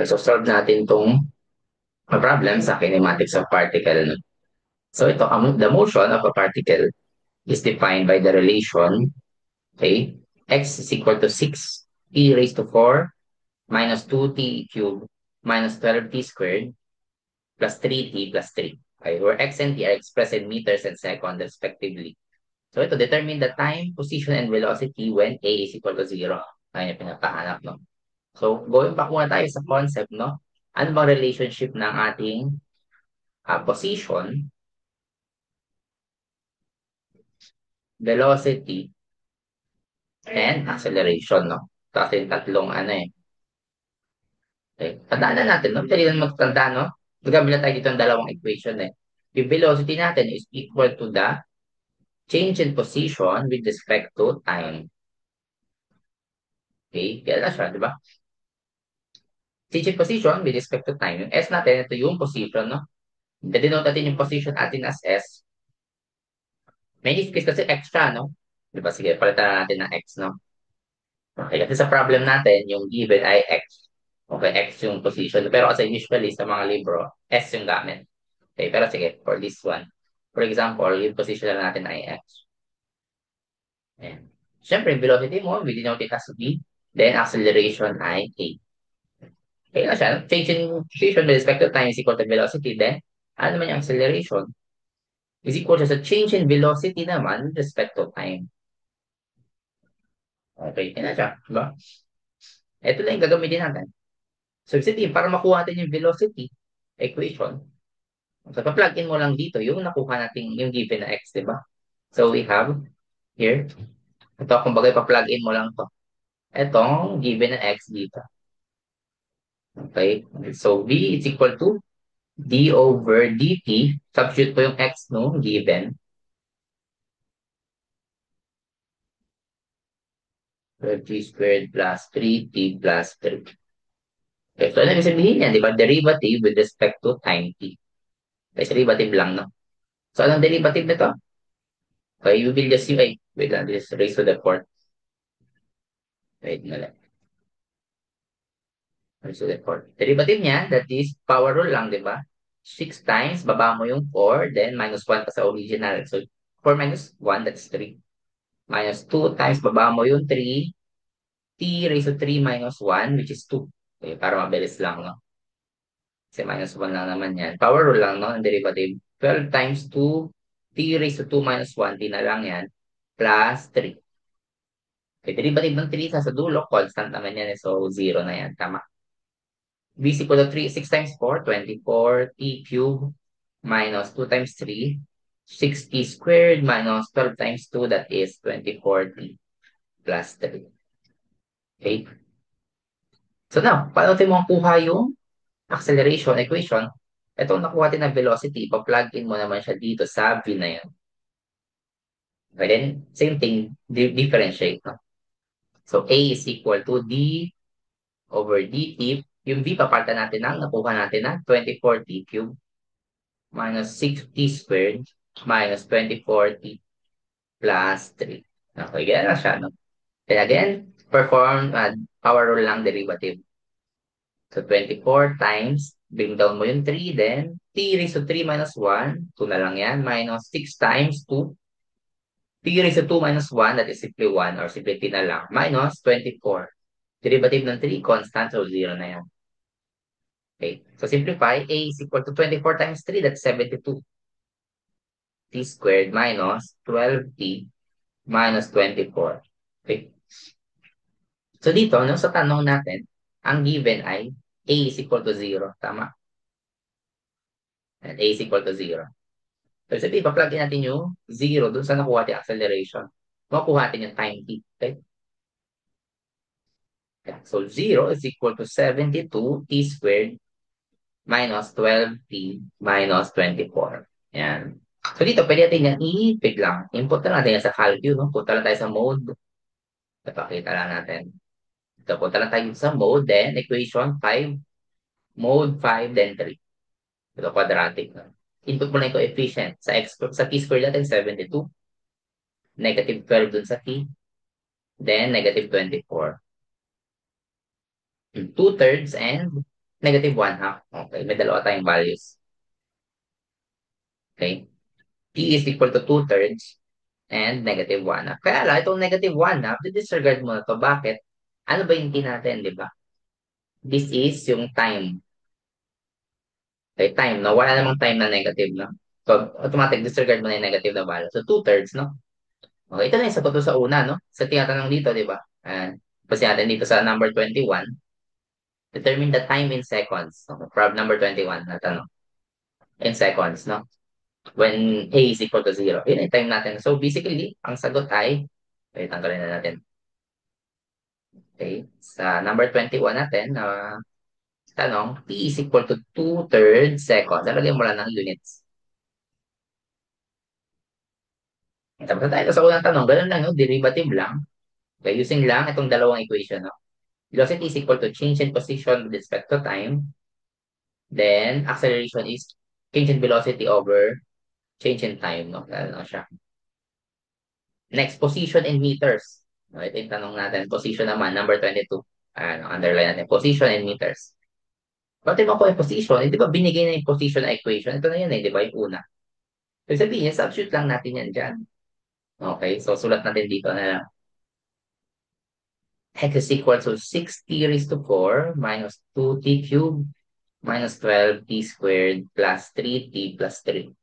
So, solve natin tong problem sa kinematics of particle. No? So, ito, the motion of a particle is defined by the relation, okay, x is equal to 6 e raised to 4 minus 2t cubed minus 12t squared plus 3t plus 3. Okay, where x and t are expressed in meters and seconds respectively. So ito, determine the time, position, and velocity when a is equal to 0. Ayun yung pinapahanap, no? So, going back muna tayo sa concept, no? Ano bang relationship ng ating position, velocity, and acceleration, no? Tapos yung tatlong ano eh. Okay. Tandaan na natin, no? Dali lang magtanda, no? Gagamit tayo dito ng dalawang equation eh. Yung velocity natin is equal to the change in position with respect to time. Okay? Kaya na siya, di ba? Change in position with respect to time. Yung S natin, ito yung position, no? Denote natin yung position natin as S. May space kasi extra, no? Di ba? Sige, palitan natin ng X, no? Okay, kasi sa problem natin, yung given ay X. Okay, X yung position. Pero kasi usually sa mga libro, S yung gamit. Okay, pero sige, for this one. For example, yung position na natin ay X. Ayan. Siyempre, yung velocity mo, we denote it as V. Then, acceleration ay A. Okay na siya. Change in position with respect to time is equal to velocity. Then, ano naman yung acceleration? Is equal to sa change in velocity naman with respect to time. Okay, yun na siya. Diba? Ito lang yung gagamitin natin. So, ibig sabihin, para makuha natin yung velocity equation, so, pa-plug in mo lang dito yung nakuha natin yung given na x, di ba? So, we have here, ito, kumbaga, pa-plug in mo lang to. Itong given na x dito. Okay? So, v is equal to d over dt. Substitute po yung x no, given. 12t squared plus 3t plus 3. Okay, so, ano ibig sabihin yan, di ba? Derivative with respect to time t. Okay, derivative lang, no? So, anong derivative nito? Okay, you will just, wait lang, just raise to the fourth. Wait na lang. Raise to the fourth. Derivative niya, that is power rule lang, di ba? 6 times, baba mo yung 4, then minus 1 pa sa original. So, 4 minus 1, that's 3. Minus 2 times, baba mo yung 3, t raised to 3 minus 1, which is 2. Okay, para mabilis lang, no? Kasi minus 1 lang naman yan. Power rule lang, no? Ang derivative. 12 times 2, t raised to 2 minus 1, t na lang yan, plus 3. Okay, derivative ng 3 sa dulo, constant naman yan. So, 0 na yan. Tama. B is equal to 3, 6 times 4, 24, t cubed minus 2 times 3, 6t squared minus 12 times 2, that is 24t plus 3. Okay? So now, paano natin makuha yung acceleration equation? Ito, nakuha natin ng velocity. Pa-plug in mo naman siya dito sa V na yan. Okay, then, same thing, differentiate. No? So, A is equal to D over dt. Yung V, papalitan natin ng, nakuha natin na 24t cubed minus 6t squared minus 24t plus 3. Okay, ganyan lang siya. No? Then again, perform power rule lang derivative. So, 24 times, bring down mo yung 3, then t raised to 3 minus 1, 2 na lang yan, minus 6 times 2, t raised to 2 minus 1, that is simply 1, or simply t na lang, minus 24. Derivative ng 3, constant, so 0 na yan. Okay, so simplify, a is equal to 24 times 3, that's 72. T squared minus 12t minus 24. Okay, so dito, no, sa tanong natin, ang given ay a is equal to 0, tama? And a is equal to 0. So, sabihin, pa-plug in natin yung 0 dun sa nakuha natin acceleration. Makuha natin yung time t. Okay? So, 0 is equal to 72 t squared minus 12t minus 24. Yan. So, dito, pwede natin yan i-pick lang. Input na natin yan sa calculus. No? Punta lang tayo sa mode. Ipakita lang natin. Ito, punta lang tayo sa mode, then equation 5, mode 5, then 3. Ito, quadratic. No? Input mo lang yung coefficient. Sa t squared natin, 72. Negative 12 dun sa t. Then, negative 24. 2/3 and negative 1/2. Okay, may dalawa tayong values. Okay? P is equal to 2/3 and negative 1/2. Kaya lang, itong negative 1/2, disregard mo na to. Bakit? Ano ba yung T natin, di ba? This is yung time. Okay, time, no? Wala namang time na negative, no? So, automatic, disregard mo na yung negative na value. So, 2/3, no? Okay, ito na yung sagot ko sa una, no? Sa tinatanong dito, di ba? Kasi natin dito sa number 21, determine the time in seconds. Okay, problem number 21 na tanong. In seconds, no? When A is equal to 0. Yun yung time natin. So, basically, ang sagot ay, okay, tanggalin na natin. Okay, sa number 21 natin, tanong, T is equal to 2/3 seconds. Lalagyan mo lang ng units. Tapos na tayo sa unang tanong, ganun lang, no? Derivative lang. Okay, using lang itong dalawang equation, no? Velocity is equal to change in position with respect to time. Then, acceleration is change in velocity over change in time, no? Ano siya. Next, position in meters. No, ito yung tanong natin. Position naman, number 22. Underline natin. Position in meters. Pati mo ko yung position, di ba binigay na yung position na equation? Ito na yan eh, di ba yung una? So, sabihin, substitute lang natin yan dyan. Okay, so sulat natin dito na x is equal to 6t raised to 4 minus 2t cubed minus 12t squared plus 3t plus 3.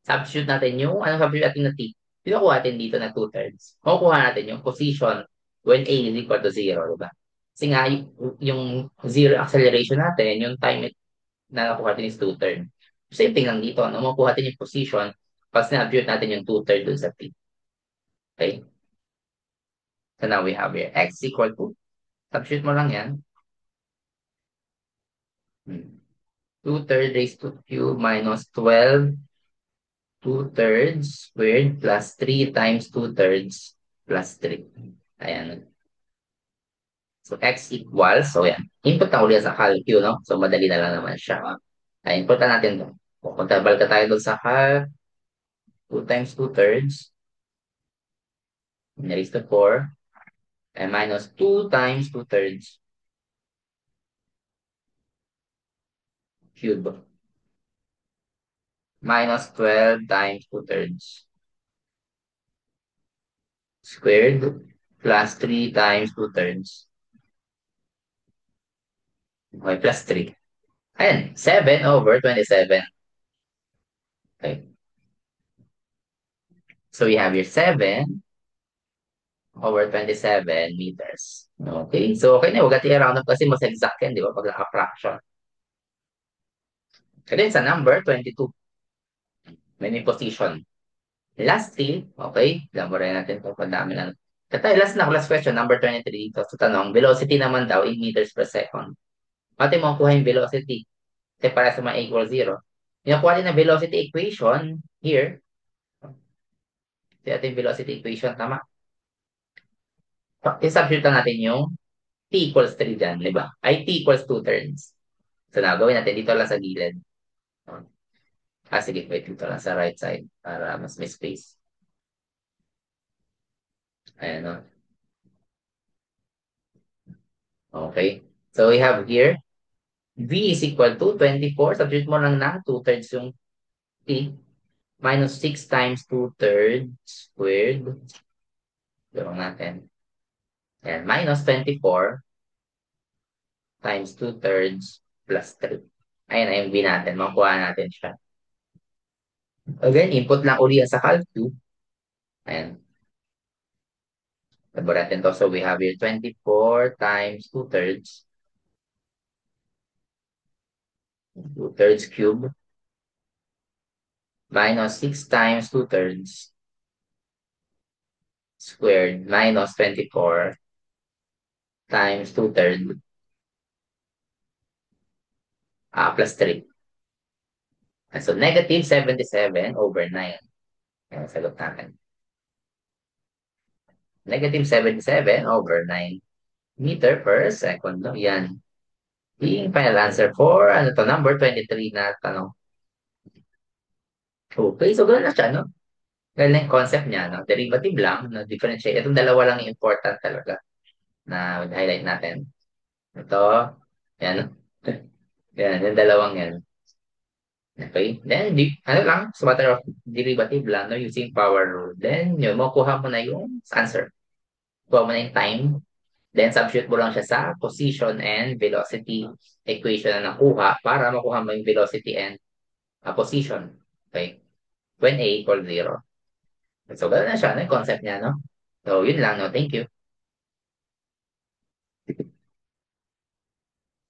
Substitute natin yung, anong substitute natin na t? Pinukuha natin dito na 2/3. Makukuha natin yung position when a is equal to 0, di ba? Kasi nga, yung zero acceleration natin, yung time na nakuha natin is 2/3. Same thing lang dito, no? Makukuha natin yung position pag sinabute natin yung 2/3 dun sa t. Okay? So now we have here, x equal to, substitute mo lang yan, 2/3 raised to cube minus 12 2/3 squared plus 3 times 2/3 plus 3. Ayan. So, x equals, so yan. Input na ulit sa calcu, no? So, madali na lang naman siya. Ay, input na natin to. Pupunta, balik tayo doon sa calc. 2 times 2/3. Raised to 4. And minus 2 times 2/3 cube. Minus 12 times 2/3 squared plus 3 times 2/3. Okay, plus 3. Ayan, 7/27. Okay. So we have here 7/27 meters. Okay, so okay na, huwag natin i-round up kasi mas exact yan, di ba? Pag naka-fraction. And then sa number 22, may position. Lastly, okay, laborin natin ito, padami na. Ito, last question, number 23 dito. So tanong, velocity naman daw in meters per second. Pati mo kuha yung velocity. Kasi para sa mga equal 0. Yung kuha din na velocity equation here. Ito yung velocity equation, tama? I-substitute lang natin yung t equals 3 dyan, di ba? Ay, t equals 2/3. So, na, gawin natin dito lang sa gilid. Sige, wait, dito lang sa right side para mas may space. Ayan, no? Okay. So, we have here, v is equal to 24. Substitute mo lang ng 2/3 yung t minus 6 times 2/3 squared. Gawin natin. Ayan, minus 24 times 2/3 plus 3. Ayan, ayun v natin. Makuha natin siya. Again, input lang uli sa calcu. Ayan. Labor natin to. So we have here 24 times 2/3. 2/3 cube. Minus 6 times 2/3 squared minus 24 times 2/3 plus 3. So negative 77/9. Ayan, sagot natin. Negative 77/9 meter per second. No? Yan. Yung final answer for ano to, number 23 na tanong. Okay, so ganoon na siya, no? Ganun na yung concept niya, no? Derivative lang, no? Differentiate. Itong dalawa lang yung important talaga na highlight natin. Ito, yan. Yan, yung dalawang yan. Okay? Then, ano lang, sa matter of derivative lang, no, using power rule. Then, yun, makuha mo na yung answer. Kuha mo na yung time. Then, substitute mo lang siya sa position and velocity equation na nakuha para makuha mo yung velocity and position. Okay? When A equals 0. So, gano'n na siya, no, yung concept niya, no? So, yun lang, no? Thank you.